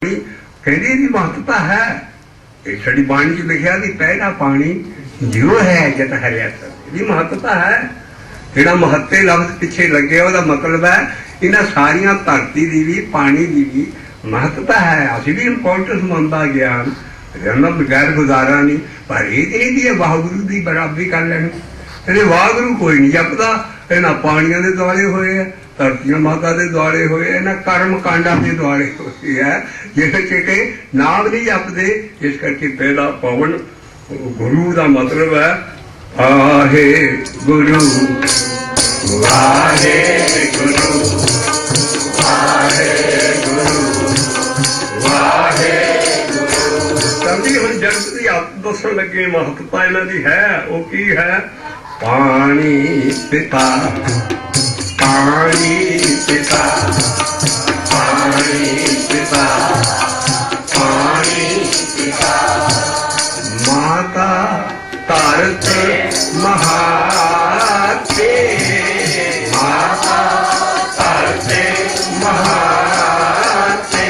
कहती इसकी महत्ता है। एक साड़ी बाणी च लिखा कि पहला पानी जो है जत हरिया इसकी महत्ता है। ਜਿਹੜਾ महत्ते लफ्ज पिछे लगे ਉਹਦਾ मतलब है इन्हां सारियां धरती की भी पानी की भी महत्ता है। असीं भी इंपोर्टेंस मंनदा ज्ञान रहना बगैर गुजारा नहीं, पर ये वाहगुरु की बराबरी कर लैनी। ਇਹਦੇ वाहगुरु कोई नहीं जपदा। इन्हां पानियां दे दुआले होए है, धरतियां माता के दुआले होए, इन्हां कर्म कांडां के दुआले होए है जिस के नाम नहीं जपदे। इस करके पहला पवन गुरु का मतलब है आहे गुरु वाहे गुरु वाहे गुरु वाहे गुरु। तभी हम जगत की आप दसन लगे महत्ता इन्हां दी है। वो की है पानी पिता पानी पिता पानी पिता पानी पिता माता तरत महाते माता तरत महाते।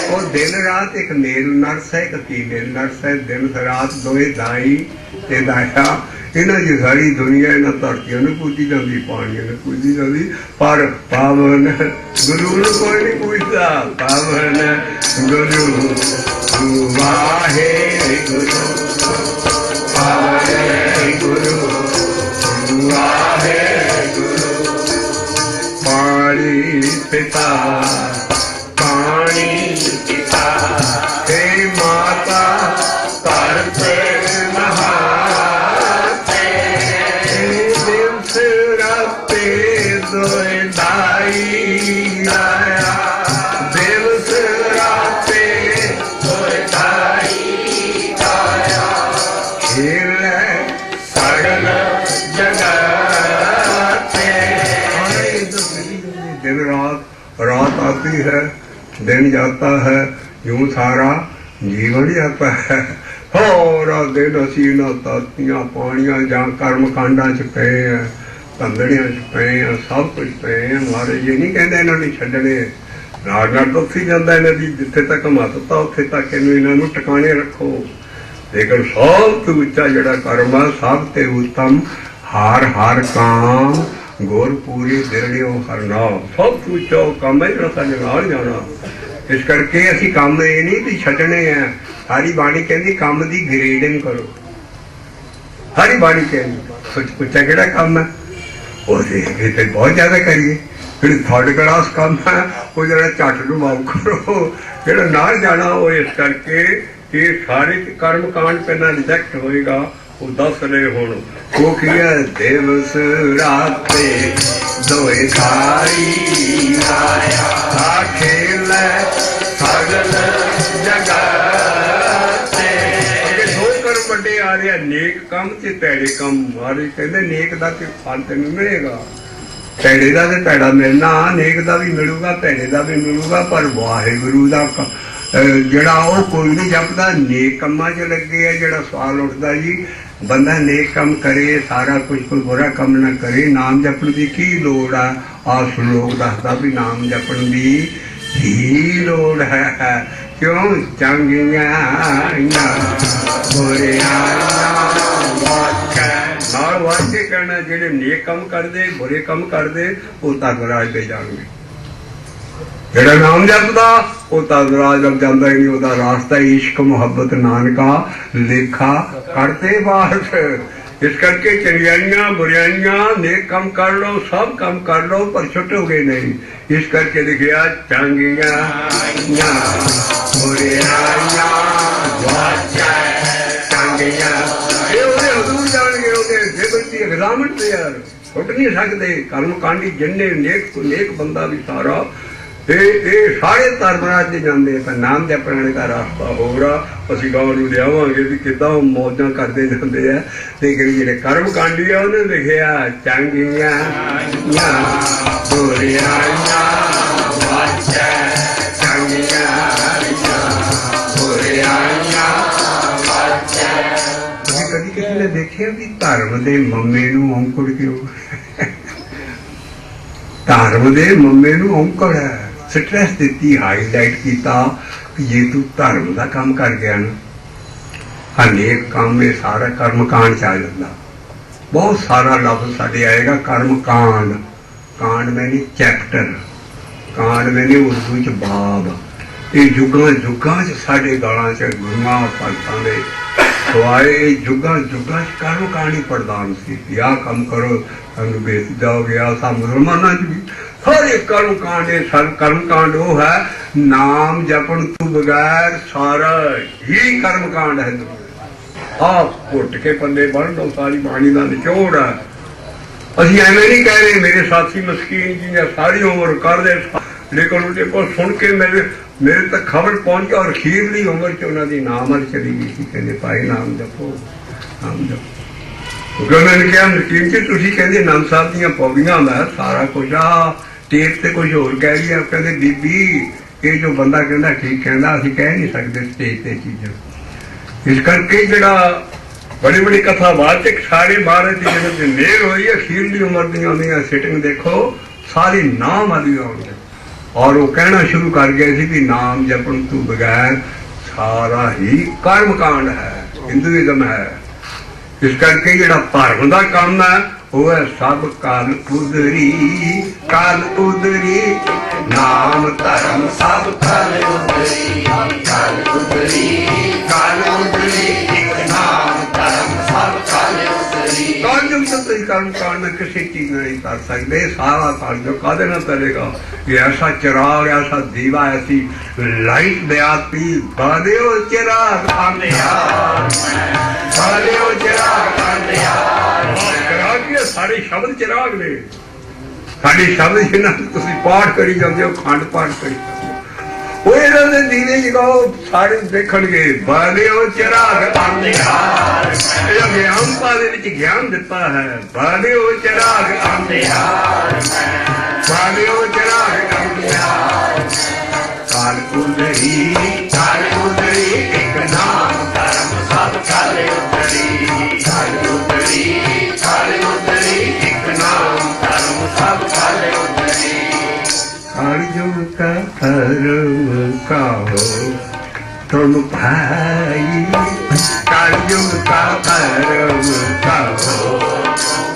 और दिन रात एक मेल नर्स है, एक फीमेल नर्स है। दिन रात दोए दाई ते दाया। इन्हों की सारी दुनिया इन्हों धरतियों ने पूजी जाती, पानियों ने पूजी जाती, पर पावन गुरु कोई नहीं पूजता। पावन गुरु वाहे गुरु वाहे गुरु वाहे गुरु। पानी पिता पानी पिता हे माता तरत रात आती है, दिन जाता है, यूं सारा जीवन जाता है। सारा दिन असी इन्हां धरतियां पानियां जां कर्म कांडां च पे हैं, धंधड़ियां च पे हैं, सब कुछ पे हैं। महाराज ये नहीं कहते इन्हां नूं छड्डणे, नाल नाल टुੱਟੀ ਜਾਂਦਾ इन्हां दी जिथे तक महत्ता उत्थे तक इन्हां नूं टिकाणे रखो। लेकिन सब तो उच्चा जिहड़ा कर्म है, सब ते उत्तम हार हार काम गुर पूरी दिरड़ियों हर नाम। सब तो उच्चा काम है जो साडे नाल जाना। इस करके असीं काम ये नहीं भी छड्डणे हैं। सारी बाणी कहती काम की ग्रेडिंग करो। सारी बाणी कहती कुछ पुछा किहड़ा काम है वो तो बहुत ज्यादा करिए। फिर थर्ड क्लास काम है वो जरा झट नूं माफ करो, जिहड़ा नाल जाना वो। इस करके ये सारे कर्म कांड पहला रिजेक्ट होएगा। वो दस रहे हुण वो की है दिवस राते दोए सारी आया खेल सगल जगते। दो कर्म वड्डे आ रहे नेक काम ते भैड़े काम। मारे कहते नेक दा ते फल तेन मिलेगा, भैड़े दा ते भैड़ा मिलना, नेक दा भी मिलूगा भैड़े दा भी मिलूगा। पर वाहिगुरू दा ਜਿਹੜਾ ਉਹ ਕੋਈ नहीं जपदा, नेक कामां च लगे है। ਜਿਹੜਾ सवाल उठता जी बंदा नेक काम करे सारा कुछ, कोई बुरा काम ना करे, नाम जपण की की लोड़ आ श्लोक दसदा भी नाम जपण की ही लोड़ है। क्यों चंगियां बुरियां नाल वाच के कहना जेडे नेक काम करदे बुरे काम करदे वो तगराज दे जाणगे। जेड़ा नाम जपदा वो तगराज लग जाता ही नहीं। वह रास्ता इश्क मुहब्बत नानका लेखा करते बास। इस करके चंगियाइयां बुराइयां नेक काम कर लो, सब काम कर लो, पर छुटोगे नहीं। इस करके लिखिया चंगियां बुराइयां चंगियां हजूर जाएंगे ओहदे एग्जामिन ते यार छुट नहीं सकते। कर्म कांडी जिन्ने नेक बंदा भी सारा सारे धर्मराज से जाते हैं। पर नाम जपने का रास्ता हो रहा असं गाँव में लियावे भी कि मौजा करते जाते हैं। लेकिन जो कर्म कांडी है उन्हें लिखिया चंगियां कभी किसी ने देखिया भी धर्म के मम्मे नूं औंकड़ क्यों? धर्म के मम्मे नूं औंकड़ है, स्ट्रेस दी, हाईलाइट किया कि जे तू धर्म का काम कर गया ना, अनेक काम में सारा कर्म कांड च आ जाता। बहुत सारा लफ्ज साढ़े आएगा कर्म कांड, कांड मैंने चैप्टर, कांड मैंने उर्दू च बाब। ये युगां युगां च साढ़े गालां च गुरुआं भगतां दे सवाए युगां युगां च कर्म कांड ही प्रधान सी। या काम करो तुहानूं बेच जाओगे, सा मुसलमानां च भी सारे कर्म कांड है। सर कर्म कांड वो है नाम जपन तू बगैर सारा ही कर्म कांड है। आप घुट के पल्ले बन लो, सारी बाणी का निचोड़ है। असी एवं नहीं कह रहे मेरे साथी मस्कीन जी ने सारी उम्र कर दे, लेकिन उनके को सुन के मेरे तक खबर पहुंच गई और अखीरली उम्र च उन्होंने नाम अल चली गई थी। कहते भाई नाम जपो, नाम जपो। क्योंकि उन्होंने कहा मस्कीन जी तुम कहते नंद साहब दियां पौड़ियां मैं सारा कुछ आ टेप से कुछ होर कह रही है। कहते बीबी ये जो बंदा कहता ठीक कहता, असीं कह नहीं सकते स्टेज से चीज़ां। इस करके जड़ा बड़ी बड़ी कथा बाद सारे महाराज की जब मेल हुई है अखीरली उम्र दी सिटिंग देखो सारी नाम वाली आउंदी और वो कहना शुरू कर गए थे कि नाम जपन तू बगैर सारा ही कर्म कांड है, हिंदुइज्म है। इस करके जड़ा धर्म का काम है वो है सब काल उदरी, काल उदरी नाम धर्म सब काल उदरी, काल उदरी, काल उदरी नाम धर्म सब काल उदरी। कालजुग तो तुम कर्म कांड किसी चीज नहीं कर सकते। सारा कालजुग कादे ना करेगा। ये ऐसा चिराग, ऐसा दीवा, ऐसी लाइट दयाती बादे हो चिराग अंधियार, बादे हो चिराग अंधियार। चिराग सारे शब्द चिराग ने, साढ़े शब्द जिन्हों तुम पाठ करी जाते हो, खंड पाठ करी वो इन्हों ने दीवे जगाओ सारे देखणगे बादे हो चिराग अंधियार। ज्ञान पादे ज्ञान दिता है बादे हो चिराग अंधियार, बादे हो चिराग अंधियार। काल उदरी, काल उदरी एक नाम धर्म सब काल उदरी, काल उदरी, काल उदरी एक नाम धर्म सब काल उदरी। कालजुग का धर्म का हो तुम भाई, कालजुग का धर्म का हो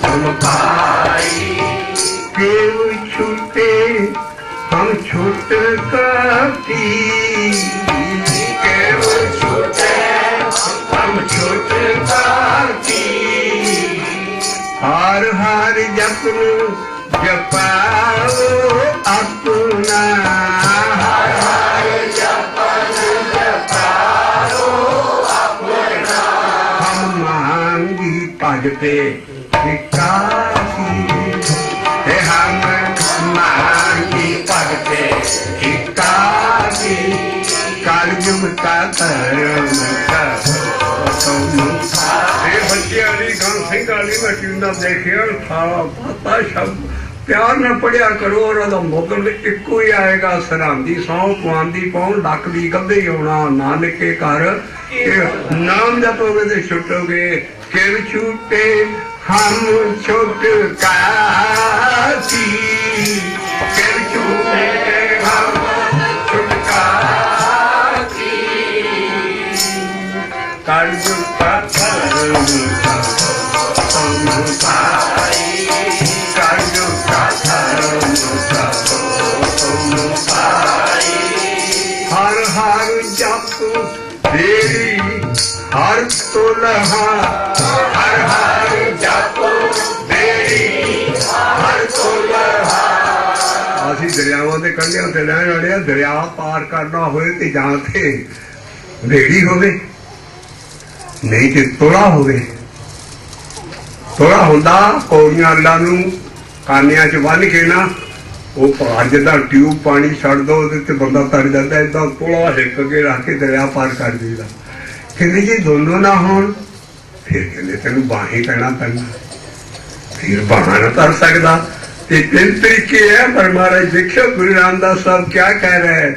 तुम भाई। केव छूटे हम छूट करती, केव छूटे हम छूट करती। हार हार जपन जपाओ अपना, हार हार जपन जपाओ अपना। हम मांगी भजते विकासी, हम मांगी भजते विकासी। कालजुग का धर्म का बच्चे वाली गान सिंह वाली मैं ट्यून देखिए सारा पता शब्द प्यार न पढ़िया करो और मुगल इको ही आएगा। सरहदी सौ कुआंदी पाउन लक दी गधे आना नानक के घर नाम जपोगे तो छुटोगे। किव छूटे हम छुट कासी, किव छूटे हम छुटकासी। कालजुग का धर्म तुम पाई, कालजुग का धर्म तुम पाई। हर हर जप तेरी हर तुलहा, हर हर जप तेरी हर तुलहा। असी दरियावां दे कंढियां ते रहण वाले दरिया पार करना होए ते जां ते बेड़ी होवे नहीं ते तुला होवे। तुला हुंदा पौड़ियां अल्लाह नूं कानियां च बन के ना वो पार जिदा ट्यूब पानी छड़ दो ते बंदा तर जाता है। इदा तुला हिक के रख के दरिया पार कर दीदा। कहते जी दोनों ना होन फिर कहते तेन बाही पैना पैना, फिर बाहा ना तर सकता। तीन तरीके है पर महाराज देखियो गुरु रामदास साहब क्या कह रहे हैं।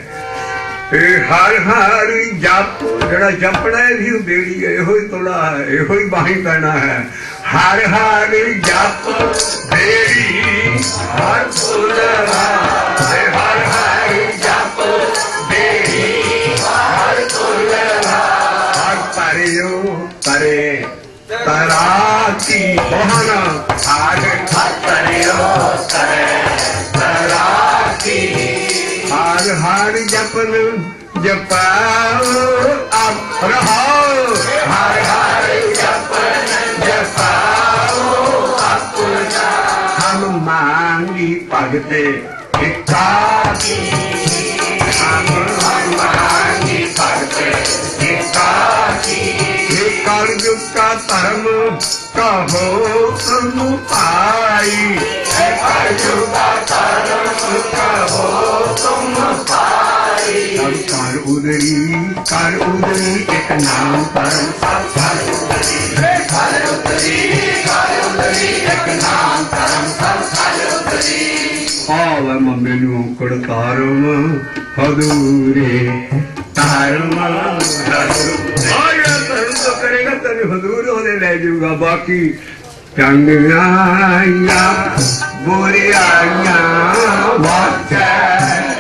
हर हर जप जरा जपना है भी बेड़ी है, यो ही तुला है, यो ही बाही पैना है। हर हर जप बेड़ी हर तुला, हर हर करे तराकी बहाना आज खतरियो करे तराकी हार हार जपन जपाओ अब रहो हर हर जपन जपाओ अपना हम मांगी भगते भिक्षा की हम मांगी भगते भिक्षा की ये कलयुग का धर्म कहो तुम पाई कलयुगा धर्म कहो तुम पाई अब कर उदरी एक नाम परम घर उतरी एक नाम धर्म सब घर उतरी ਆਵੇ ਮੈਨੂੰ ਕੜਤਾਰਮ ਹਦੂਰੇ ਤਾਰਮ ਹਦੂਰੇ ਆਇਆ ਤਰਨ ਤੋਂ ਕਰੇਗਾ ਤੈਨੂੰ ਹਦੂਰ ਉਹਦੇ ਲੈ ਜਾਊਗਾ ਬਾਕੀ ਚੰਗਿਆਈਆਂ ਬੁਰੀਆਈਆਂ ਵਾਚੈ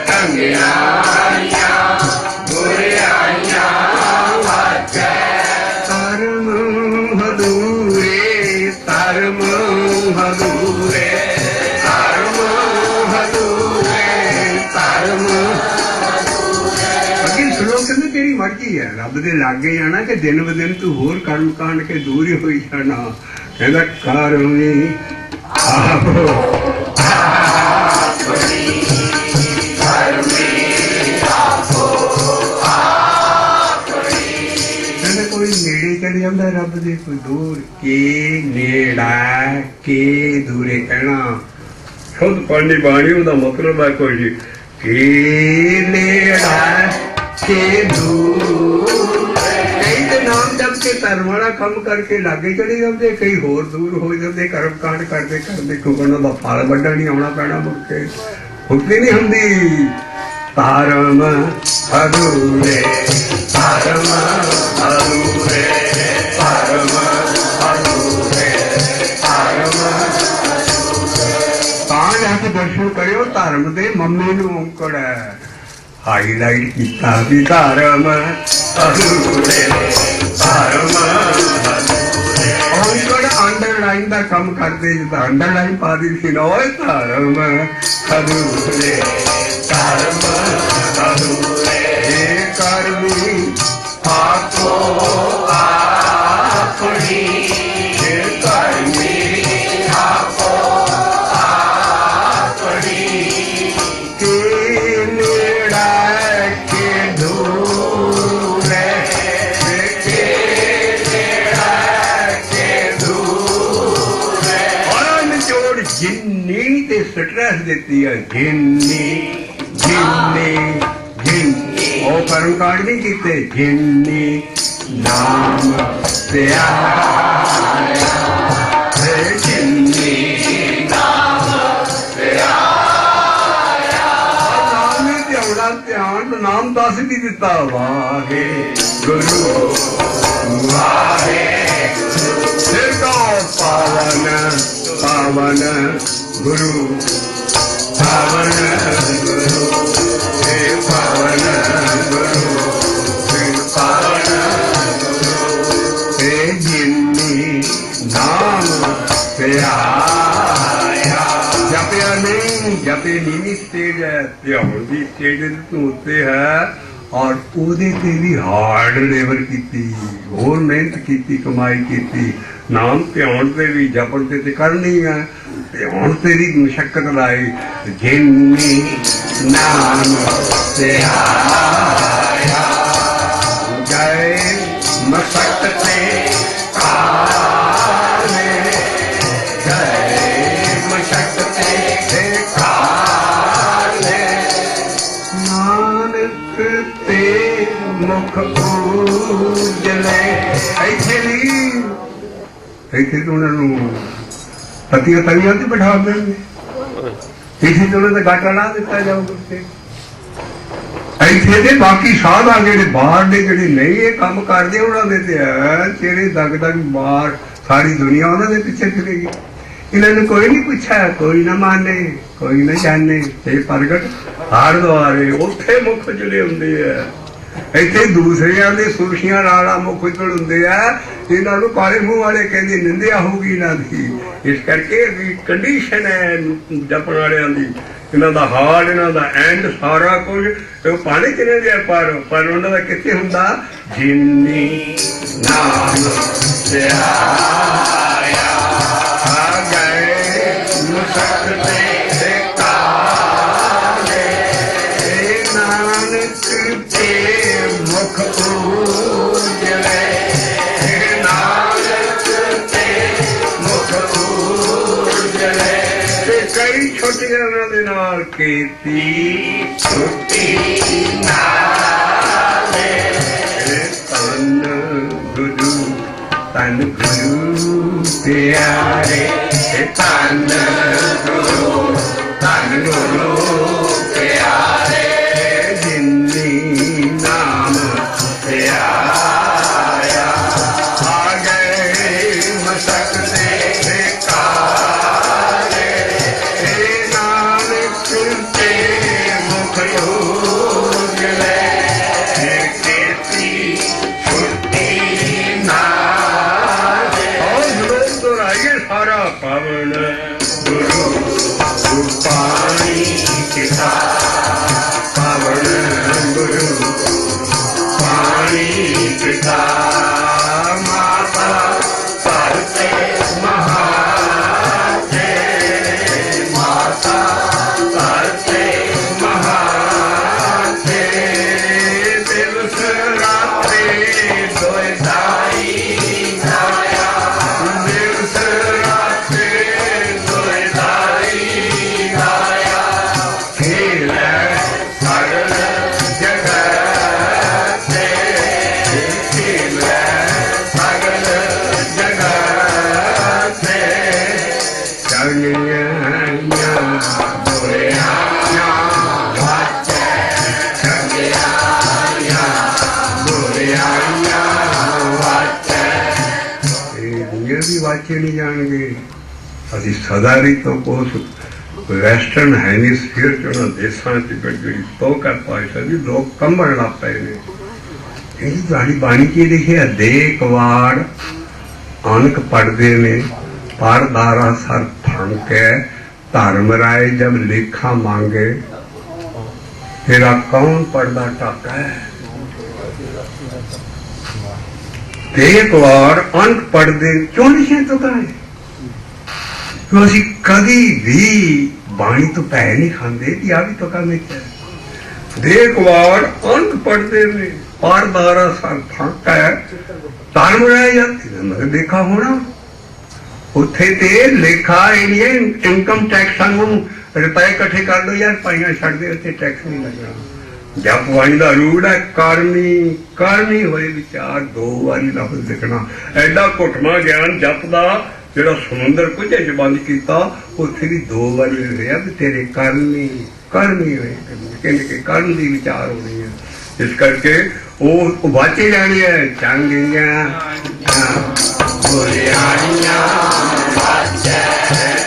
ਚੰਗਿਆਈਆਂ ਬੁਰਿਆਈਆਂ ਵਾਜੈ ਤਾਰਮ ਹਦੂਰੇ ਤਾਰਮ ਹਦੂਰੇ ਤਾਰਮ ਹਦੂਰੇ ਤਾਰਮ ਅੱਗੇ ਸੁਣੋ ਕਹਿੰਦੇ ਤੇਰੀ ਮਰਜ਼ੀ ਹੈ ਰੱਬ ਦੇ ਲਾਗੇ ਜਾਣਾ ਕਿ ਦਿਨ ਬ ਦਿਨ ਤੂੰ ਹੋਰ ਕਰਮ ਕਾਂਡ ਕੇ ਦੂਰ ਹੀ ਹੋਈ ਜਾਣਾ ਕਹਿੰਦਾ ਕਰਮੀ ਆਹੋ ਕਹਿੰਦਾ ਕੋਈ ਨੇੜੇ ਚੜ ਜਾਂਦਾ ਰੱਬ ਦੇ ਕੋਈ ਦੂਰ ਕੇ ਨੇੜਾ ਕੇ ਦੂਰੇ ਕਹਿਣਾ ਖੁਦ ਪੜ੍ਹਨੀ ਬਾਣੀ ਉਹਦਾ ਮਤਲਬ ਹੈ ਕੋਈ ਕੇ ਨੇੜਾ ਕੇ ਦੂਰ ਕਈ ਤੇ ਨਾਮ ਜਪ ਕੇ ਧਰਮ ਵਾਲਾ ਕੰਮ ਕਰਕੇ ਲਾਗੇ ਚੜੇ ਜਾਂਦੇ ਕਈ ਹੋਰ ਦੂਰ ਹੋ ਜਾਂਦੇ ਕਰਮ ਕਾਂਡ ਕਰਦੇ ਕਰਦੇ ਕਿਉਂਕਿ ਉਹਨਾਂ ਦਾ ਫਲ ਵੱਡਾ ਨਹੀਂ ਆਉਣਾ ਪੈਣਾ ਮੁੜ ਕੇ ਹੁਕਮ ਨਹੀਂ ਹੁੰਦੀ ਤਾਰਮ ਹਦੂਰੇ ਤਾਰਮ ਹਦੂਰੇ ਤਾਰਮ ਹਦੂਰੇ ਤਾਰਮ ਤਾਂ ਜਾ ਕੇ ਦਰਸ਼ਨ ਕਰਿਓ ਧਰਮ ਦੇ ਮੰਮੇ ਨੂੰ ਔਂਕੜ ਹੈ ਹਾਈਲਾਈਟ ਕੀਤਾ ਵੀ ਧਰਮ ਹਦੂਰੇ ਧਰਮ ਹਦੂਰੇ ਔਂਕੜ ਅੰਡਰਲਾਈਨ ਦਾ ਕੰਮ ਕਰਦੇ ਜਿੱਦਾਂ ਅੰਡਰਲਾਈਨ ਪਾ ਦੀ ਸੀ ਨਾ ਓਏ ਧਰਮ ਹਦੂਰੇ ਧਰਮ ਹਦੂਰੇ ਇਹ ਕਰਮੀ ਆਪੋ ਆਪਣੀ ਇਹ ਕਰਮੀ ਆਪੋ ਆਪਣੀ ਕੇ ਨੇੜਾ ਕੇ ਦੂਰੇ ਕੇ ਨੇੜਾ ਕੇ ਦੂਰੇ ਔਰ ਨਿਚੋੜ ਜਿੰਨੀ ਤੇ ਸਟ੍ਰੈਸ ਦਿੱਤੀ ਹੈ ਜਿੰਨੀ ਉਹ ਕਰਮ ਕਾਂਡ ਨਹੀਂ ਕੀਤੇ ਜਿੰਨੀ ਨਾਮ ਪਿਆਰਿਆ ਹੈ ਜਿੰਨੀ ਨਾਮ ਨੇ ਧਿਆਉਣਾ ਧਿਆਨ ਨਾਮ ਦੱਸ ਵੀ ਦਿੱਤਾ ਵਾਹੇ ਗੁਰੂ ਵਾਹੇ ਸਿਰਕੋ ਪਾਵਨ ਪਾਵਨ ਗੁਰੂ ਪਾਵਨ ਗੁਰੂ हे पावन गुरु हे पावन गुरु हे जिन्नी नाम प्याया जपया नहीं जपे नीवी स्टेज है ध्यान की स्टेज तू उत्ते है और ਉਹਦੇ ਤੇ ਵੀ ਹਾਰਡ ਲੇਬਰ ਕੀਤੀ ਹੋਰ ਮਿਹਨਤ ਕੀਤੀ ਕਮਾਈ ਕੀਤੀ ਨਾਮ ਧਿਆਨ ਤੇ ਵੀ ਜਪਣ ਤੇ ਕਰਨੀ ਹੈ ਧਿਆਨ ਤੇ ਵੀ ਮੁਸ਼ੱਕਤ ਲਾਈ ਜਿੰਨੀ ਨਾਮ ਤੇ ਆਇਆ ਗਏ ਮਸ਼ੱਕਤ ਤੇ ਕਾਲੇ ਗਏ ਮਸ਼ੱਕਤ ਤੇ ਕਾਲੇ ਨਾਨਕ ਤੇ ਮੁਖ ਉਜਲੇ ਇੱਥੇ ਨਹੀਂ ਇੱਥੇ ਤੋਂ ਉਹਨਾਂ ਨੂੰ ਪਤੀਆਂ ਤਵੀਆਂ ਤੇ ਬਿਠਾ ਦੇਣਗੇ ਇੱਥੇ ਤੋਂ ਉਹਨਾਂ ਦਾ ਗਾਟਾ ਲਾ ਦਿੱਤਾ ਜਾਊਗਾ ਉੱਤੇ ਇੱਥੇ ਦੇ ਬਾਕੀ ਸਾਧ ਆ ਜਿਹੜੇ ਬਾਹਰ ਦੇ ਜਿਹੜੇ ਨਹੀਂ ਇਹ ਕੰਮ ਕਰਦੇ ਉਹਨਾਂ ਦੇ ਤੇ ਚਿਹਰੇ ਦਗ ਦਗ ਬਾਹਰ ਸਾਰੀ ਦੁਨੀਆ ਉਹਨਾਂ ਦੇ ਪਿੱਛੇ ਫਿਰੇਗੀ ਇਹਨਾਂ ਨੂੰ ਕੋਈ ਨਹੀਂ ਪੁੱਛਿਆ ਕੋਈ ਨਾ ਮਾਨੇ ਕੋਈ ਨਾ ਜਾਣੇ ਇਹ ਪ੍ਰਗਟ ਹਰ ਦੁਆਰੇ ਉੱਥੇ ਮੁੱਖ ਜਿਹੜੇ ਹੁੰਦੇ ਆ ਇੱਥੇ ਦੂਸਰਿਆਂ ਦੇ ਸੁਰਖੀਆਂ ਲਾਲਾ ਮੁਖ ਉਜਲ ਹੁੰਦੇ ਆ, ਇਹਨਾਂ ਨੂੰ ਕਾਲੇ ਮੂੰਹ ਵਾਲੇ ਕਹਿੰਦੇ ਨਿੰਦਿਆ ਹੋਊਗੀ ਇਹਨਾਂ ਦੀ। ਇਸ ਕਰਕੇ ਵੀ ਕੰਡੀਸ਼ਨ ਹੈ ਜਪਣ ਵਾਲਿਆਂ ਦੀ, ਇਹਨਾਂ ਦਾ ਹਾਲ, ਇਹਨਾਂ ਦਾ ਐਂਡ, ਸਾਰਾ ਕੁਝ ਉਹ ਪਾਣੀ ਚ ਨੇ ਦੇ ਪਰ ਉਹਨਾਂ ਦਾ ਕਿੱਥੇ ਹੁੰਦਾ? ਜਿੰਨੀ ਨਾਮ ਧਿਆਇਆ ਆ ਗਏ ਮੁਸਕਤੇ ਕਾਲੇ, ਨਾਨਕ ਤੇ ਮੁਖ ਉਜਲੇ, ਨਾਨਕ ਤੇ ਮੁਖ ਉਜਲੇ। ਤੇ ਕਈ ਛੋਟੀਆਂ ਉਹਨਾਂ ਦੇ ਨਾਲ ਕੀਤੀ ਛੁੱਟੀ ਨਾਲੇ, ਤਨ ਗੁਰੂ ਪਿਆਰੇ, ਤਨ ਗੁਰੂ ਪਿਆਰੇ, ਜਿਨੀ ਨਾਮ ਧਿਆਇਆ ਆ ਗਏ ਮਸਕਤੇ ਕਾਲੇ, ਨਾਨਕ ਤੇ ਮੁਖ ਉਜਲੇ, ਕੀਤੀ ਛੁੱਟੀ ਨਾਲੇ। ਔਰ ਲੋਕ ਦੁਹਰਾਈਏ ਸਾਰਾ ਪਾਵਨ ਗੁਰੂ ਪਾਣੀ ਕਿਤਾ, ਪਾਵਨ ਗੁਰੂ ਪਾਣੀ ਕਿਤਾ, ਮਾਤਾ ਧਰਤੇ ਮਹਾਤੇ, ਮਾਤਾ ਧਰਤੇ ਮਹਾਤੇ, ਦਿਵਸ ਰਾਤੇ ਦੋਇ ਦਾਈ ਨਾਇਆ, ਦਿਵਸ ਰਾਤੇ ਦੋਇ ਦਾਈ ਨਾਇਆ, ਖੇਲੇ ਸਗਲ ਜਗਤ ਤੇ, ਖੇਲੇ ਸਗਲ ਜਗਤ ਤੇ, ਚੰਗਿਆਈਆਂ ਬੁਰਿਆਈਆਂ ਵਾਚੈ, ਚੰਗਿਆਈਆਂ ਬੁਰਿਆਈਆਂ ਵਾਚੈ। ਇਹ ਦੁਨੀਆ ਵੀ ਵਾਚੇ ਨਹੀਂ ਜਾਣਗੇ। ਅਸੀਂ ਸਦਾ ਹੀ ਤੋਂ ਕੋਸ ਵੈਸਟਰਨ ਹੈਮੀਸਫੀਅਰ ਚ ਉਹਨਾਂ ਦੇਸ਼ਾਂ ਚ ਜਿਹੜੀ ਤੋਕਾ ਪਾਇਸਾ ਦੀ ਲੋਕ ਕੰਬਣ ਲੱਗ ਪਏ ਨੇ। ਇਹ ਤੁਹਾਡੀ ਬਾਣੀ ਚ ਲਿਖਿਆ, ਦੇ ਕਵਾੜ ਅਣਖ ਪੜਦੇ ਨੇ, ਪਰਦਾਰਾ ਸਰ ਫਣਕੇ, ਧਰਮ ਰਾਏ ਜਬ ਲੇਖਾ ਮਾਂਗੇ, ਤੇਰਾ ਕੌਣ ਪੜਦਾ ਟਾਕਾ ਹੈ। ਦੇ ਕਵਾੜ ਅਣਖ ਪੜਦੇ ਕਿਉਂ ਲਿਖੇ ਤੋਂ ਕਹੇ? ਕਿਉਂ ਅਸੀਂ ਕਦੀ ਵੀ ਬਾਣੀ ਤੋਂ ਪੈ ਨਹੀਂ ਖਾਂਦੇ ਕਿ ਆ ਵੀ ਤੋਂ ਕੰਮ ਹੈ। ਦੇ ਕਵਾੜ ਅਣਖ ਪੜਦੇ ਨੇ, ਪਰਦਾਰਾ ਸਰ ਫਣਕੇ, ਧਰਮ ਰਾਏ ਜਬ ਲੇਖਾ ਹੋਣਾ। ਉੱਥੇ ਤੇ ਲੇਖਾ ਇਹ ਇਨਕਮ ਟੈਕਸਾਂ ਨੂੰ ਰੁਪਏ ਇਕੱਠੇ ਕਰ ਲਓ ਯਾਰ, ਪਾਈਆਂ ਛੱਡ ਦੇ, ਉੱਥੇ ਟੈਕਸ ਨਹੀਂ ਲੱਗਣਾ। ਜਪ ਬਾਣੀ ਦਾ ਰੂਲ ਹੈ ਕਰਨੀ, ਕਰਨੀ ਹੋਏ ਵਿਚਾਰ, ਦੋ ਵਾਰੀ ਲਫ਼ਜ਼ ਲਿਖਣਾ। ਐਡਾ ਘੁੱਟਵਾਂ ਗਿਆਨ ਜਪ ਦਾ ਜਿਹੜਾ ਸਮੁੰਦਰ ਕੁਝੇ ਚ ਬੰਦ ਕੀਤਾ, ਉੱਥੇ ਵੀ ਦੋ ਵਾਰੀ ਲਿਖਿਆ ਵੀ ਤੇਰੇ ਕਰਨੀ, ਕਰਨੀ ਹੋਏ, ਕਹਿੰਦੇ ਕਿ ਕਰਨ ਦੀ ਵਿਚਾਰ ਹੋਣੀ ਹੈ। ਇਸ ਕਰਕੇ ਉਹ ਵਾਚੇ ਜਾਣੇ ਹੈ, ਚੰਗੀਆਂ ਬੁਰਿਆਈਆਂ ਵਾਚੈ,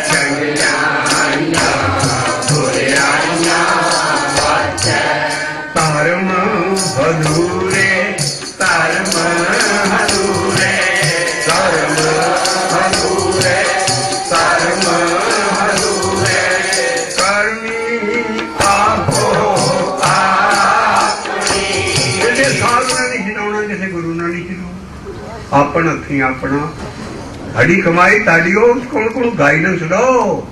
ਚੰਗਿਆਈਆਂ ਬੁਰਿਆਈਆਂ ਵਾਚੈ, ਧਰਮ ਹਦੂਰੇ, ਧਰਮ ਹਦੂਰੇ, ਧਰਮ ਹਦੂਰੇ, ਧਰਮ ਹਦੂਰੇ, ਕਰਨੀ ਆਪੋ ਆਪਣੀ। ਜਿਹੜੇ ਸਾਧਨਾ ਨਹੀਂ ਛਡਾਉਣਾ, ਕਿਸੇ ਗੁਰੂ ਨਾਲ ਨਹੀਂ ਛਡਾਉਣਾ, ਆਪਣ ਹੱਥੀਂ ਆਪਣਾ। ਸਾਡੀ ਕਮਾਈ ਤੁਹਾਡੀ, ਉਹ ਕੋਲ ਗਾਈਡੈਂਸ ਲਓ,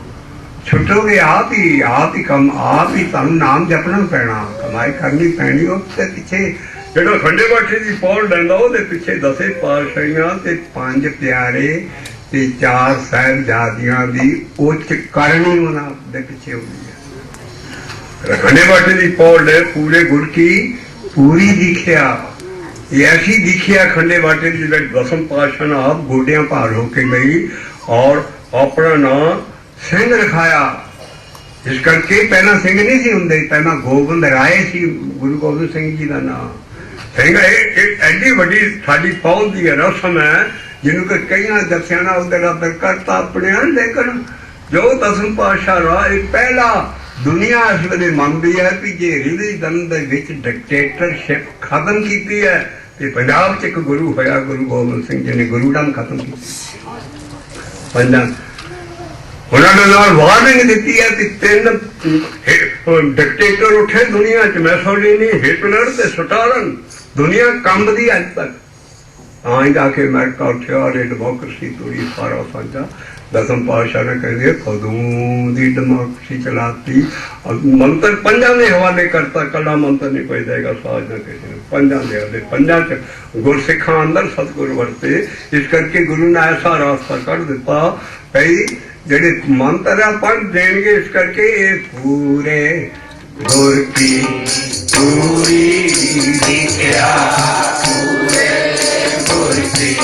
ਛੁੱਟੋਗੇ ਆਪ ਹੀ ਕੰਮ, ਆਪ ਹੀ ਤੁਹਾਨੂੰ ਨਾਮ ਜਪਣਾ ਪੈਣਾ, ਕਮਾਈ ਕਰਨੀ ਪੈਣੀ। ਉਹਦੇ ਪਿੱਛੇ ਜਿਹੜਾ ਖੰਡੇ ਬਾਟੇ ਦੀ ਪੌੜ ਲੈਂਦਾ, ਉਹਦੇ ਪਿੱਛੇ 10 ਪਾਤਸ਼ਾਹੀਆਂ ਤੇ 5 ਪਿਆਰੇ ਤੇ 4 ਸਾਹਿਬਜ਼ਾਦੀਆਂ ਦੀ ਉੱਚ ਕਰਨੀ ਉਹਨਾਂ ਦੇ ਪਿੱਛੇ ਹੁੰਦੀ ਹੈ। ਖੰਡੇ ਬਾਟੇ ਦੀ ਪੌੜ ਲੈ, ਪੂਰੇ ਗੁਰ ਕੀ ਪੂਰੀ ਦੀਖਿਆ। ਇਹ ਐਸੀ ਦੀਖਿਆ ਖੰਡੇ ਬਾਟੇ ਦੀ ਜਿਹੜੀ 10ਮ ਪਾਤਸ਼ਾਹ ਨੇ ਆਪ ਗੋਡਿਆਂ ਭਾਰ ਹੋ ਕੇ ਗਈ ਔਰ ਆਪਣਾ ਨਾਂ ਸਿੰਘ ਰਖਾਇਆ। ਇਸ ਕਰਕੇ ਪਹਿਲਾਂ ਸਿੰਘ ਨਹੀਂ ਸੀ ਹੁੰਦੇ, ਪਹਿਲਾਂ ਗੋਬਿੰਦ ਰਾਏ ਸੀ, ਗੁਰੂ ਗੋਬਿੰਦ ਸਿੰਘ ਜੀ ਦਾ ਨਾਂ ਸਿੰਘ। ਇਹ ਐਡੀ ਵੱਡੀ ਸਾਡੀ ਪਹੁੰਚ ਦੀ ਰਸਮ ਹੈ, ਜਿਹਨੂੰ ਕਿ ਕਈਆਂ ਜਥਿਆਂ ਨਾਲ ਉਹਦੇ ਨਾਲ ਕਰਤਾ ਆਪਣੇ ਹਨ। ਲੇਕਿਨ ਜੋ 10ਮ ਪਾਤਸ਼ਾਹ ਰਾ ਇਹ ਪਹਿਲਾ ਦੁਨੀਆ ਇਸ ਵੇਲੇ ਮੰਨਦੀ ਹੈ ਕਿ ਜੇ ਰਿਲੀਜਨ ਦੇ ਵਿੱਚ ਡਿਕਟੇਟਰਸ਼ਿਪ ਖਤਮ ਕੀਤੀ ਹੈ ਤੇ ਪੰਜਾਬ 'ਚ ਇੱਕ ਗੁਰੂ ਹੋਇਆ, ਗੁਰੂ ਗੋਬਿੰਦ ਸਿੰਘ ਜੀ ਨੇ ਗੁਰੂਡਮ ਖਤਮ ਕੀਤੀ। ਪੰਜਾਂ ਉਹਨਾਂ ਨੇ ਨਾਲ ਵਾਰਨਿੰਗ ਦਿੱਤੀ ਹੈ ਕਿ 3 ਡਿਕਟੇਟਰ ਉੱਠੇ ਦੁਨੀਆ 'ਚ, ਮੈਸੋਲਿਨੀ, ਹਿਟਲਰ ਤੇ ਸਟਾਲਿਨ। ਦੁਨੀਆ ਕੰਬਦੀ ਅੱਜ ਤੱਕ। ਤਾਂ ਹੀ ਜਾ ਕੇ ਅਮਰੀਕਾ ਉੱਠਿਆ ਔਰ ਇਹ ਡੈਮੋਕ੍ਰੇਸੀ ਤੋੜੀ ਸਾਰਾ ਸਾਂਝਾ। ਦਸਮ ਪਾਤਸ਼ਾਹ ਨੇ ਕਹਿੰਦੇ ਕਦੋਂ ਦੀ ਡੈਮੋਕ੍ਰੇਸੀ ਚਲਾਤੀ। ਮੰਤਰ ਪੰਜਾਂ ਦੇ ਹਵਾਲੇ ਕਰਤਾ, ਕੱਲਾ ਮੰਤਰ ਨਹੀਂ ਕੋਈ ਦੇਗਾ ਸਾਜ ਨਾ ਕਿਸੇ ਨੂੰ, ਪੰਜਾਂ ਦੇ ਹਵਾਲੇ। ਪੰਜਾਂ 'ਚ ਗੁਰਸਿੱਖਾਂ ਅੰਦਰ ਸਤਿਗੁਰ ਵਰਤੇ। ਇਸ ਕਰਕੇ ਗੁਰੂ ਨੇ ਐਸਾ ਰਾਸਤਾ ਕੱਢ ਦਿੱਤਾ ਭਈ ਜਿਹੜੇ ਮੰਤਰ ਆ ਪੜ੍ਹ ਦੇਣਗੇ। ਇਸ ਕਰਕੇ ਇਹ ਪੂਰੇ ਗੁਰ ਕੀ ਪੂਰੀ ਵਿਖਿਆ ਪੂਰੇ ਗੁਰ ਦੀ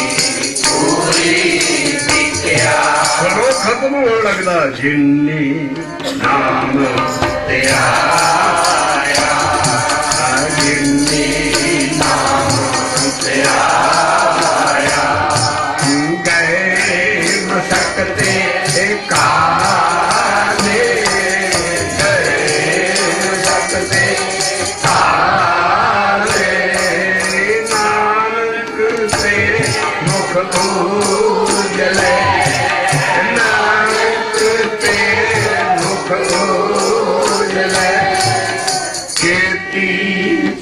ਪੂਰੀ ਵਿਖਿਆ ਸਗੋਂ ਖਤਮ ਹੋਣ ਲੱਗਦਾ ਜਿੰਨੀ ਨਾਮ ਤੇ ਆਇਆ ਜਿੰਨੀ ਨਾਮ ਤੇ ਆਇਆ ਗਏ ਮਸਕਤੇ ਕਾਲੇ ਗਏ ਮਸਕਤੇ ਕਾਲੇ ਨਾਨਕ ਤੇਰੇ ਮੁਖ ਉਜਲੇ ਨਾਨਕ ਤੇਰੇ ਮੁਖ ਉਜਲੇ ਕੀਤੀ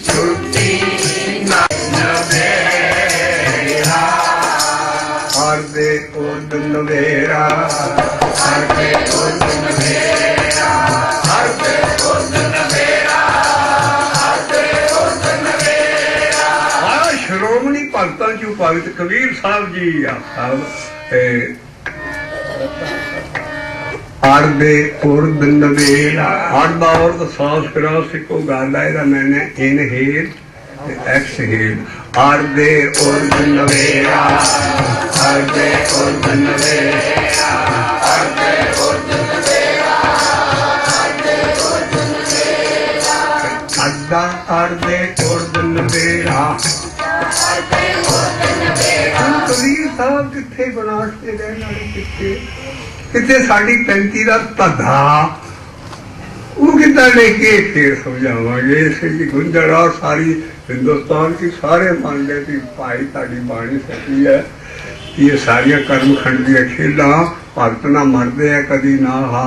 ਛੁੱਟੀ ਨਾ ਨਵੇਰਾ ਹਰ ਦੇ ਉਦ ਨਵੇਰਾ ਹਰ ਦੇ ਉਦ ਨਵੇਰਾ ਹਰ ਦੇ ਉਦ ਨਵੇਰਾ ਹਰ ਦੇ ਉਦ ਨਵੇਰਾ ਆ ਸ਼੍ਰੋਮਣੀ ਭਗਤਾਂ ਚੋਂ ਭਗਤ ਕਬੀਰ ਸਾਹਿਬ ਜੀ ਆ ਸਾਹਿਬ ਹਰ ਦੇ ਉਰਦ ਨਵੇਰਾ। ਹਰ ਦਾ ਉਰਦ ਸਾਸ ਕਰਾ ਸਿੱਕੋ ਗੱਲ ਹੈ ਇਹਦਾ ਮੈਨੇ ਇਨਹੇਲ ਐਕਸਹੇਲ। ਹਰ ਦੇ ਉਰਦ ਨਵੇਰਾ ਹਰ ਦੇ ਉਦ ਨਵੇਰਾ ਹਰ ਦੇ ਉਦ ਨਵੇਰਾ ਹਰ ਦੇ ਉਦ ਨਵੇਰਾ ਅੱਡਾ ਹਰ ਦੇ ਉਰਦ ਨਵੇਰਾ। ਹਰ ਦੇ ਉਦ ਨਵੇਰਾ ਕਬੀਰ ਸਾਹਿਬ ਕਿੱਥੇ ਬਣਾਉਣ ਤੇ ਰਹਿਣ ਵਾਲੇ ਕਿੱਥੇ ਕਿਤੇ ਸਾਡੀ 35 ਦਾ ਧੱਧਾ ਉਹ ਕਿੱਦਾਂ ਲੈ ਕੇ ਫੇਰ ਸਮਝਾਵਾਂਗੇ। ਇਸ ਦੀ ਗੁੰਝਲ ਸਾਰੀ ਹਿੰਦੁਸਤਾਨ ਕੀ ਸਾਰੇ ਮੰਨਦੇ ਵੀ ਭਾਈ ਤੁਹਾਡੀ ਬਾਣੀ ਸੱਚੀ ਹੈ। ਇਹ ਸਾਰੀਆਂ ਕਰਮਖੰਡ ਦੀਆਂ ਖੇਡਾਂ ਭਗਤ ਨਾ ਮਰਦੇ ਆ ਕਦੀ ਨਾ ਹਾ।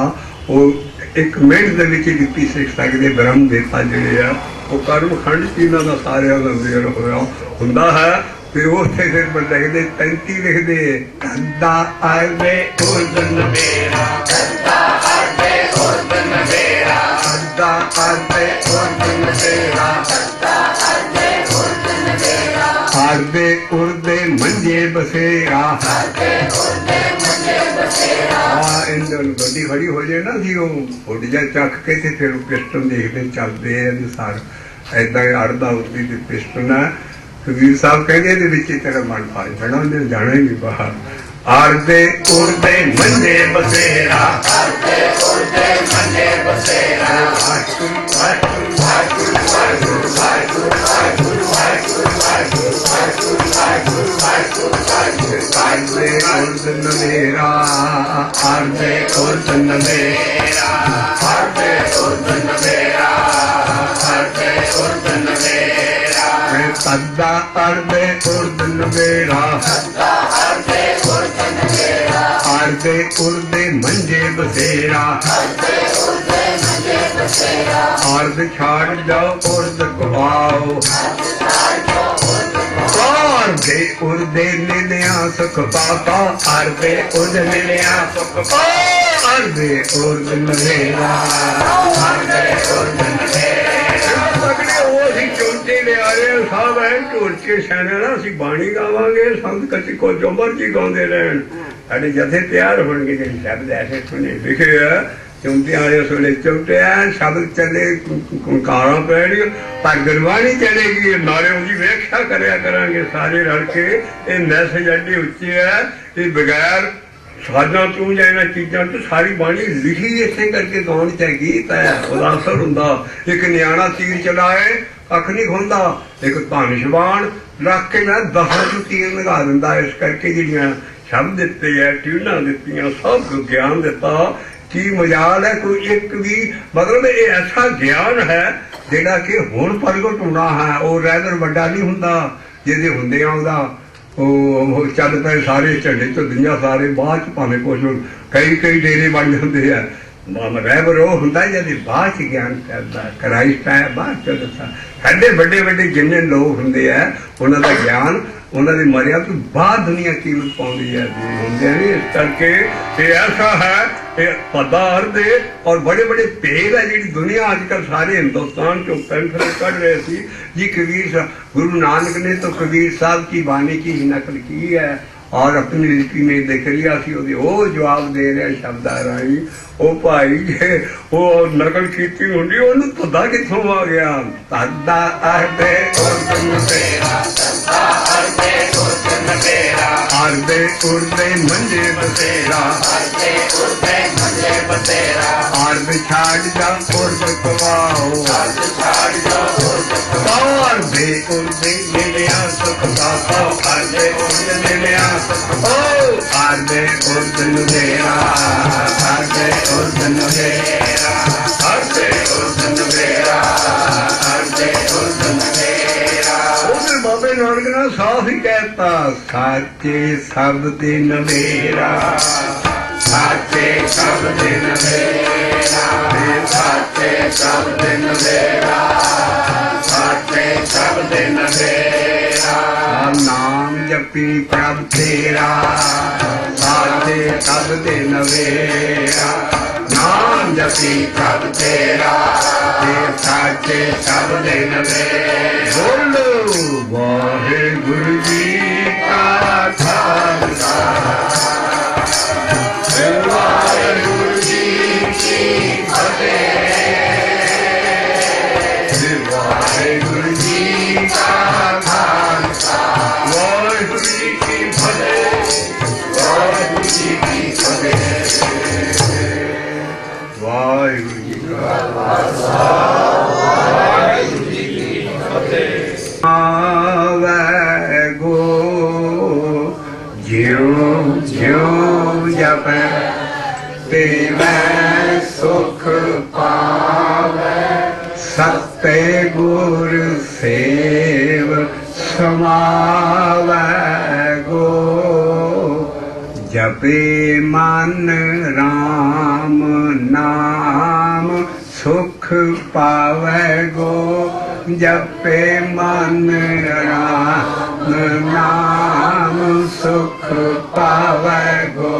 ਉਹ ਇੱਕ ਮਿੰਟ ਦੇ ਵਿੱਚ ਹੀ ਪੀ ਸਿੱਖ ਸਕਦੇ। ਬ੍ਰਹਮ ਦੇਵਤਾ ਜਿਹੜੇ ਆ ਉਹ ਕਰਮਖੰਡ ਚ ਇਹਨਾਂ ਦਾ ਸਾਰਿਆਂ ਦਾ ਮੇਲ ਹੋਇਆ ਹੁੰਦਾ ਹੈ। ਫਿਰ ਉੱਥੇ ਫਿਰ ਲਿਖਦੇ 35 ਲਿਖਦੇ ਕੰਦਾ ਆਵੇ ਉਦ ਨਵੇਰਾ ਕੰਦਾ ਹਰ ਦੇ ਉਦ ਨਵੇਰਾ ਕੰਦਾ ਆਵੇ ਉਦ ਨਵੇਰਾ ਕੰਦਾ ਹਰ ਦੇ ਉਦ ਨਵੇਰਾ ਹਾਰਦੇ ਉਰਦੇ ਮੰਜੇ ਬਸੇਰਾ। ਹਰ ਦੇ ਉਦ ਮੰਜੇ ਬਸੇਰਾ ਆ ਇਹਨਾਂ ਨੂੰ ਗੱਡੀ ਖੜੀ ਹੋ ਜਾਏ ਨਾ ਜੀ ਉਹ ਉੱਡ ਜਾ ਚੱਕ ਕੇ ਤੇ ਫਿਰ ਪਿਸਟਨ ਦੇਖਦੇ ਚੱਲਦੇ ਆ ਅਨੁਸਾਰ ਏਦਾਂ ਅੜਦਾ ਉਰਦੀ ਦੀ ਪਿਸਟਨ ਹੈ। ਕਬੀਰ ਸਾਹਿਬ ਕਹਿੰਦੇ ਇਹਦੇ ਵਿੱਚ ਤੇਰਾ ਮਨ ਪਾ ਜਾਣਾ, ਉਹਨੇ ਜਾਣਾ ਹੀ ਨਹੀਂ ਬਾਹਰ। ਆਰਦੇ ਉਰਦੇ ਮੰਜੇ ਬਸੇਰਾ ਹਰ ਦੇ ਉਦ ਮੰਜੇ ਬਸੇਰਾ ਵਾਹਿਗੁਰੂ ਵਾਹਿਗੁਰੂ ਵਾਹਿਗੁਰੂ ਵਾਹਿਗੁਰੂ ਵਾਹਿਗੁਰੂ ਵਾਹਿਗੁਰੂ ਵਾਹਿਗੁਰੂ ਵਾਹਿਗੁਰੂ ਵਾਹਿਗੁਰੂ ਵਾਹਿਗੁਰੂ ਵਾਹਿਗੁਰੂ ਆਰਦੇ ਉਰਦ ਨਵੇਰਾ ਆਰਦੇ ਉਰਦ ਨਵੇਰਾ ਹਰ ਦੇ ਉਦ ਨਵੇਰਾ ਹਰ ਦੇ ਉਦ ਨਵੇਰਾ ਤੱਦਾ ਆਰਦੇ ਉਰਦ ਨਵੇਰਾ ਹਰ ਦੇ ਉਦ ਨਵੇਰਾ ਆਰਦੇ ਉਰਦੇ ਮੰਜੇ ਬਸੇਰਾ। ਹਰ ਦੇ ਉਦ ਮੰਜੇ ਬਸੇਰਾ ਆਰਦ ਛਾੜ ਜਾਓ ਉਰਦ ਕਵਾਓ ਆਰਦੇ ਉਰਦੇ ਨਿਲਿਆ ਸੁਖ ਪਾਤਾ ਆਰਦੇ ਉਰਦ ਨਿਲਿਆ ਸੁਖ ਪਾਤਾ ਆਰਦੇ ਉਰਦ ਨਵੇਰਾ ਹਰ ਦੇ ਉਦ ਨਵੇਰਾ ਤਗੜੇ ਉਹ ਅਸੀਂ ਚੌਂਤੇ ਲਿਆਏ ਸਾਹਿਬ ਐ ਢੋਲ ਕੇ ਸਿਆਣੇ ਨਾ ਅਸੀਂ ਬਾਣੀ ਗਾਵਾਂਗੇ ਸੰਤ ਕੱਚੀ ਕੋ ਜੋ ਮਰਜੀ ਗਾਉਂਦੇ ਰਹਿਣ। ਸਾਡੇ ਜਥੇ ਤਿਆਰ ਹੋਣਗੇ ਜਿਹੜੇ ਸ਼ਬਦ ਐਸੇ ਸੁਣੇ ਲਿਖੇ ਆ ਚੌਂਤਿਆਂ ਵਾਲੇ ਸੋਲੇ ਚੌਂਟਿਆ ਸ਼ਬਦ ਚੱਲੇ ਕਾਰਾਂ ਪੈਣੀਆਂ ਪਰ ਗੁਰਬਾਣੀ ਚਲੇਗੀ। ਨਾਲੇ ਉਹਦੀ ਵੇਖਿਆ ਕਰਿਆ ਕਰਾਂਗੇ ਸਾਰੇ ਰਲ ਕੇ। ਇਹ ਮੈਸੇਜ ਐਡੇ ਉੱਚੇ ਹੈ ਇਹ ਬਗੈਰ ਸਾਜਾਂ ਤੋਂ ਜਾਂ ਇਹਨਾਂ ਚੀਜ਼ਾਂ ਤੋਂ ਸਾਰੀ ਬਾਣੀ ਲਿਖੀ ਇਸੇ ਕਰਕੇ ਗਾਉਣ ਚ ਗੀਤ ਹੈ। ਉਹਦਾ ਅਸਰ ਹੁੰਦਾ। ਇੱਕ ਨਿਆਣਾ ਤੀਰ ਚਲਾਏ ਕੱਖ ਨਹੀਂ ਖੁੰਦਾ, ਇੱਕ ਧਨਸ਼ਵਾਨ ਰੱਖ ਕੇ ਨਾ 10 ਚ ਤੀਰ ਲਗਾ ਦਿੰਦਾ। ਇਸ ਕਰਕੇ ਜਿਹੜੀਆਂ ਸ਼ਬਦ ਦਿੱਤੇ ਹੈ ਟਿਊਨਾਂ ਦਿੱਤੀਆਂ ਸਭ ਗਿਆਨ ਦਿੱਤਾ की मजाल है कोई एक भी मतलब ये ऐसा ज्ञान है ਜਿਹੜਾ ਕਿ ਹੁਣ ਪ੍ਰਗਟ ਹੋਣਾ ਹੈ। ਉਹ ਰਹਿਦਰ ਵੱਡਾ ਨਹੀਂ ਹੁੰਦਾ ਜਿਹਦੇ ਹੁੰਦੇ ਆ ਉਹਦਾ ਉਹ ਚੱਲ ਪਏ ਸਾਰੇ ਝੰਡੇ ਝੁੱਲੀਆਂ ਸਾਰੇ ਬਾਅਦ ਚ ਭਾਵੇਂ ਕੁਛ ਕਈ ਡੇਰੇ ਬਣ ਜਾਂਦੇ ਆ। ਰਹਿਬਰ ਉਹ ਹੁੰਦਾ ਜਿਹਦੀ ਬਾਅਦ ਚ ਗਿਆਨ ਕਰਦਾ ਕਰਾਈਸਟ ਹੈ ਬਾਅਦ ਚ ਦੱਸਾਂ। ਸਾਡੇ ਵੱਡੇ ਜਿੰਨੇ ਲੋਕ ਹੁੰਦੇ ਆ ਉਹਨਾਂ ਦਾ ਗਿਆਨ ਉਹਨਾਂ ਦੀ ਮਰਿਆ ਤੋਂ ਬਾਅਦ ਦੁਨੀਆ ਕੀਮਤ ਪਾਉਂਦੀ ਹੈ ਹੁੰਦੇ ਨੇ। ਇਸ ਕਰਕੇ ਇਹ ਐਸਾ ਹੈ ਇਹ ਪਦਾਰ ਦੇ ਔਰ ਬੜੇ ਭੇਦ ਹੈ ਜਿਹੜੀ ਦੁਨੀਆ ਅੱਜ ਕੱਲ੍ਹ ਸਾਰੇ ਹਿੰਦੁਸਤਾਨ ਚੋਂ ਪੈਂਫਲੇ ਕੱਢ ਰਹੇ ਸੀ जी। कबीर साहब गुरु नानक ने तो कबीर साहब की वाणी की ही नकल की है और अपनी लिपि में देख लिया सी वो जवाब दे रहे शब्द राही ओ भाई वो नकल की होंगी ਉਹਨੂੰ ਪਤਾ ਕਿੱਥੋਂ ਆ ਗਿਆ। ਤਾਦਾ ਅਰਦੇ ਉਰਦਨ ਤੇਰਾ सत्ता हरदे उर्दन तेरा ਅਰਦੇ ਉਰਦੇ ਮੰਜੇ ਬਤੇਰਾ हरदे उर्दे मंजे बतेरा ਅਰਦ ਛਾੜ ਜਾ ਉਰਦ ਕਵਾਓ हरद छाड़ जो उर्द ਅਰਦੇ ਉਰਦੇ ਮਿਲਿਆ ਸੁਖ ਦਾਤਾ हरदे उर्द मिलिया ਓ ਅਰਦੇ ਉਰਦਨ ਤੇਰਾ हरदे उर्दन तेरा हरदे उर्दन तेरा हरदे उर्दन तेरा ਉਹਦੇ ਬਾਬੇ ਨਾਨਕ ਨੇ ਸਾਫ਼ ਹੀ ਕਹਿਤਾ ਸਾਚੇ ਸ਼ਬਦ ਤੇ ਨਵੇਰਾ साचे सब दिन मेरा साचे सब दिन मेरा साचे सब दिन मेरा ਨਾਮ ਜਪੀ ਪ੍ਰਭ ਤੇਰਾ ਸਾਚੇ ਸ਼ਬਦ ਤੇ ਨਵੇਰਾ नाम जपी प्रभ तेरा ते साचे सब दिन मेरा ਬੋਲੋ ਵਾਹਿਗੁਰੂ ਜੀ ਕਾ ਖਾਲਸਾ वाहिगुरु जी की फतेह ਵਾਹਿਗੁਰੂ ਜੀ का खालसा ਵਾਹਿਗੁਰੂ ਜੀ ਕੀ ਫਤਿਹ वाहिगुरु जी की फतेह ਵਾਹਿਗੁਰੂ ਜੀ ਕਾ ਆਵੈ ਗੋ ਜਿਉ ਜਿਉ ਜਪੈ ਤੇ ਮੈਂ ਸੁਖ ਪਾਵੈ ਸਤੇ ਗੁਰ ਸੇਵ ਸਮਾਵੈ ਗੋ ਜਪੇ ਮਨ ਰਾਮ ਨਾਮ ਸੁਖ ਪਾਵੈ ਗੋ ਜਪੇ ਮਨ ਰਾਮ ਨਾਮ ਸੁਖ ਪਾਵੈ ਗੋ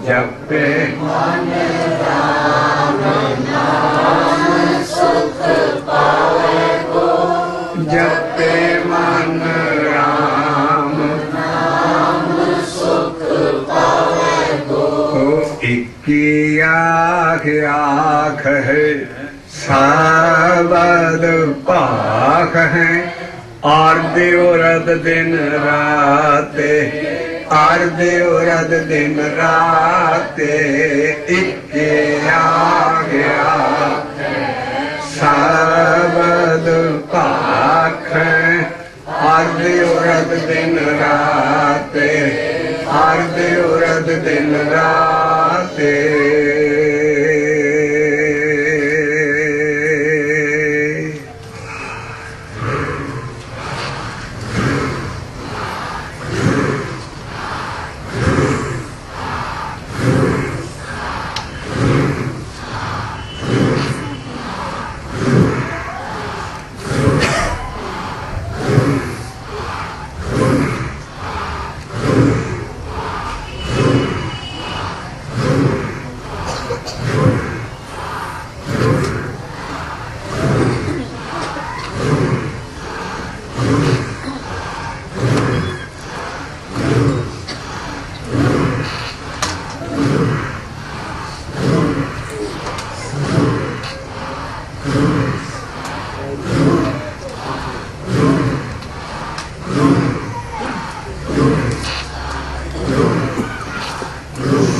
ਜਪੇ ਮਨ ਰਾਮ ਨਾਮ ਸੁਖ ਪਾਵੈ ਗੋ ਜਪੇ ਮਨ ਰਾਮ इक्की आख है साबद पाख है और देवरद दिन राते और देवरद दिन राते इक्की आख साबद पाख है और देवरद दिन राते अर्ध उरद दिन राते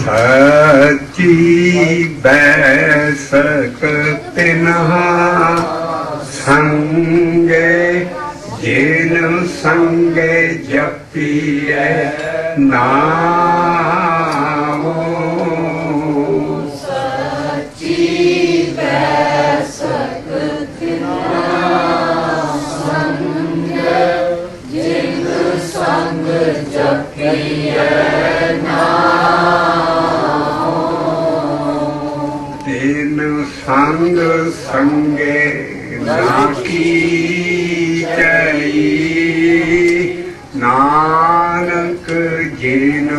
ਸੱਚੀ ਬੈਸਕ ਤਿਨਹਾ ਸੰਗੇ ਜਿਨ ਸੰਗੇ ਜਪੀਐ ਨਾਮੋ तेन संग संगे नाकी चई नानक जिन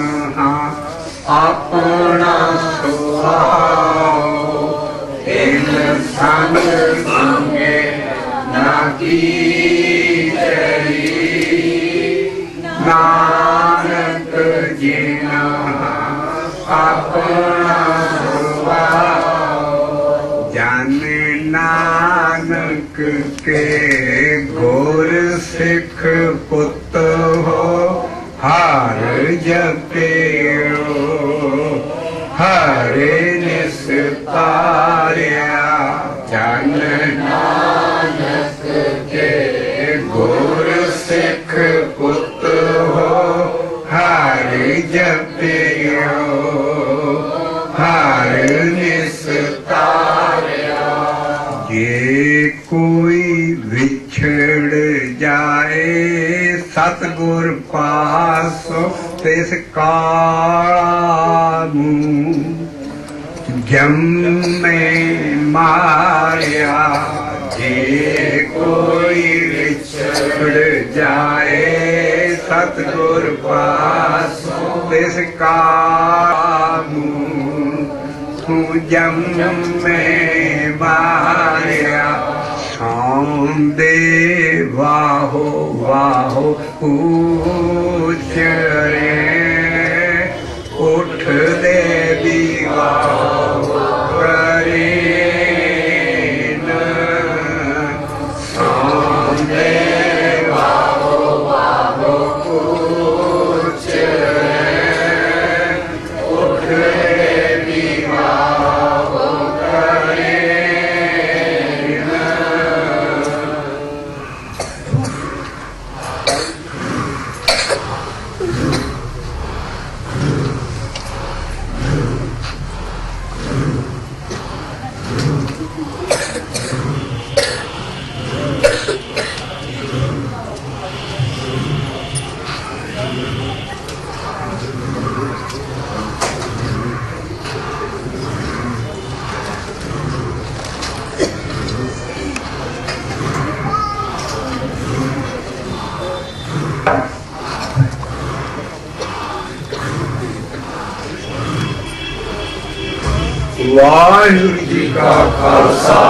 अपना सुभाव तेन संग संगे नाकी चई नानक जिन अपना सुभाव जाने नानक के गोर सिख पुत हो हर जपियो हरे निस्तारिया जाने नानक के गोर सिख पुत हो हर जपियो हर निस्तारिया जे कोई विछड़ जाए सतगुर पासो तिस कामू जम में मारिया जे कोई विछड़ जाए सतगुर पासो तिस कामू तू जम में मारिया सौंदे वाहो वाहो पूछरे उठ दे भी वाहो करे न सौंदे वाहो वाहो पूछरे उठ दे भी वाहो करे वाहिगुरु जी का खालसा